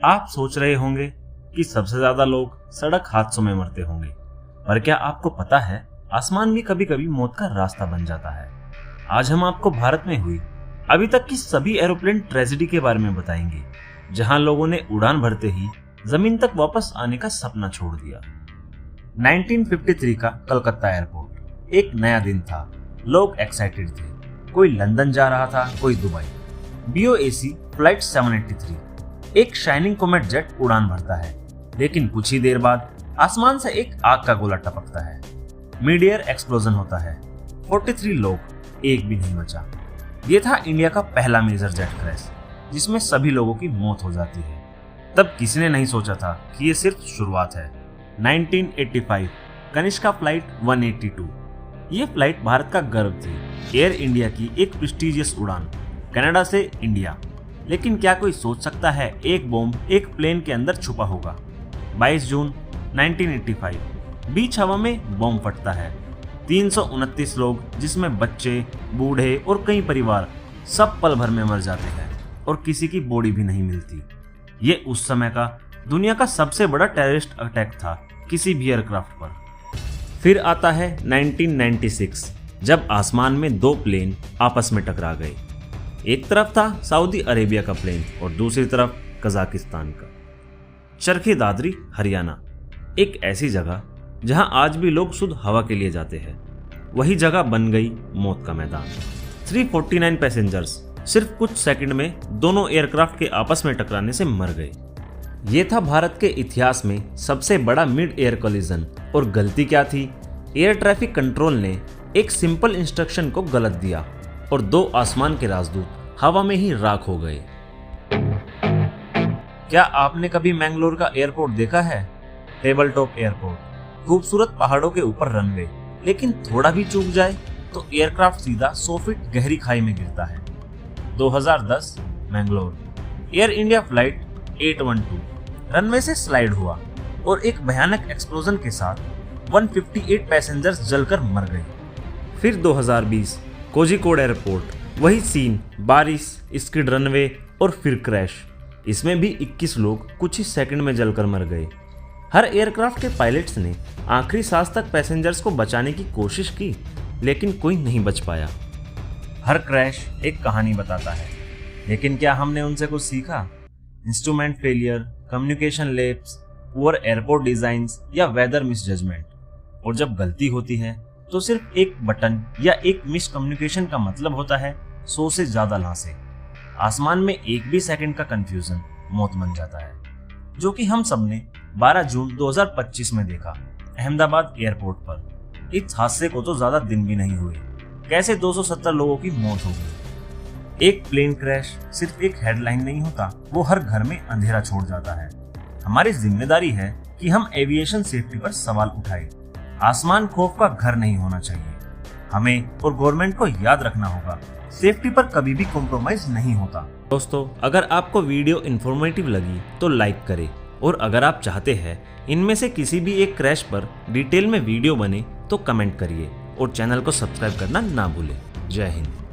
आप सोच रहे होंगे कि सबसे ज्यादा लोग सड़क हादसों में मरते होंगे, पर क्या आपको पता है आसमान भी कभी कभी मौत का रास्ता बन जाता है। आज हम आपको भारत में हुई अभी तक की सभी एरोप्लेन ट्रेजेडी के बारे में बताएंगे, जहां लोगों ने उड़ान भरते ही जमीन तक वापस आने का सपना छोड़ दिया। 1953 का कलकत्ता एयरपोर्ट एक नया दिन था। लोग एक्साइटेड थे। कोई लंदन जा रहा था, कोई दुबई। BOAC फ्लाइट 783 एक शाइनिंग कॉमेट जेट उड़ान भरता है, लेकिन कुछ ही देर बाद आसमान से एक आग का गोला टपकता है। मिड एयर एक्सप्लोजन होता है। 43 लोग, एक भी नहीं बचा। ये था इंडिया का पहला मेजर जेट क्रैश, जिसमें सभी लोगों की मौत हो जाती है। तब किसी ने नहीं सोचा था कि ये सिर्फ शुरुआत है। 1985 कनिष्का फ्लाइट 182 ये फ्लाइट भारत का गर्व थी। एयर इंडिया की एक प्रेस्टिजियस उड़ान कनाडा से इंडिया। लेकिन क्या कोई सोच सकता है एक बॉम्ब एक प्लेन के अंदर छुपा होगा। 22 जून 1985 बीच हवा में बॉम्ब फटता है। 329 लोग, जिसमें बच्चे, बूढ़े और कई परिवार, सब पल भर में मर जाते हैं और किसी की बॉडी भी नहीं मिलती। ये उस समय का दुनिया का सबसे बड़ा टेररिस्ट अटैक था किसी भी एयरक्राफ्ट पर। फिर आता है 1996, जब आसमान में दो प्लेन आपस में टकरा गए। एक तरफ था सऊदी अरेबिया का प्लेन और दूसरी तरफ कजाकिस्तान का। चरखी दादरी, हरियाणा, एक ऐसी जगह जहां आज भी लोग शुद्ध हवा के लिए जाते हैं, वही जगह बन गई मौत का मैदान। 349 पैसेंजर्स सिर्फ कुछ सेकंड में दोनों एयरक्राफ्ट के आपस में टकराने से मर गए। ये था भारत के इतिहास में सबसे बड़ा मिड एयर कोलिजन। और गलती क्या थी? एयर ट्रैफिक कंट्रोल ने एक सिंपल इंस्ट्रक्शन को गलत दिया और दो आसमान के राजदूत हवा में ही राख हो गए। क्या आपने कभी मैंगलोर का एयरपोर्ट देखा है? टेबल टॉप एयरपोर्ट, खूबसूरत पहाड़ों के ऊपर रनवे, लेकिन थोड़ा भी चूक जाए तो एयरक्राफ्ट सीधा 100 फीट गहरी खाई में गिरता है। 2010 Mangalore, air India flight 812 runway से स्लाइड हुआ और एक भयानक एक्सप्लोजन के साथ 158 पैसेंजर्स जलकर मर गए। फिर 2020 कोझिकोड एयरपोर्ट, वही सीन, बारिश, स्किड रनवे और फिर क्रैश। इसमें भी 21 लोग कुछ ही सेकंड में जलकर मर गए। हर एयरक्राफ्ट के पायलट्स ने आखिरी सांस तक पैसेंजर्स को बचाने की कोशिश की, लेकिन कोई नहीं बच पाया। हर क्रैश एक कहानी बताता है, लेकिन क्या हमने उनसे कुछ सीखा? Instrument failure, communication lapse, poor airport designs या वेदर मिसजजमेंट। और जब गलती होती है तो सिर्फ एक बटन या एक मिस कम्युनिकेशन का मतलब होता है 100 से ज्यादा लाशें। आसमान में एक भी सेकंड का कंफ्यूजन मौत बन जाता है, जो कि हम सबने 12 जून 2025 में देखा अहमदाबाद एयरपोर्ट पर। इस हादसे को तो ज्यादा दिन भी नहीं हुए, कैसे 270 लोगों की मौत हो गई। एक प्लेन क्रैश सिर्फ एक हेडलाइन नहीं होता, वो हर घर में अंधेरा छोड़ जाता है। हमारी जिम्मेदारी है कि हम एविएशन सेफ्टी पर सवाल उठाएं। आसमान खौफ का घर नहीं होना चाहिए। हमें और गवर्नमेंट को याद रखना होगा, सेफ्टी पर कभी भी कॉम्प्रोमाइज नहीं होता। दोस्तों, अगर आपको वीडियो इन्फॉर्मेटिव लगी तो लाइक करें, और अगर आप चाहते हैं इनमें से किसी भी एक क्रैश पर डिटेल में वीडियो बने तो कमेंट करिए और चैनल को सब्सक्राइब करना ना भूलें। जय हिंद।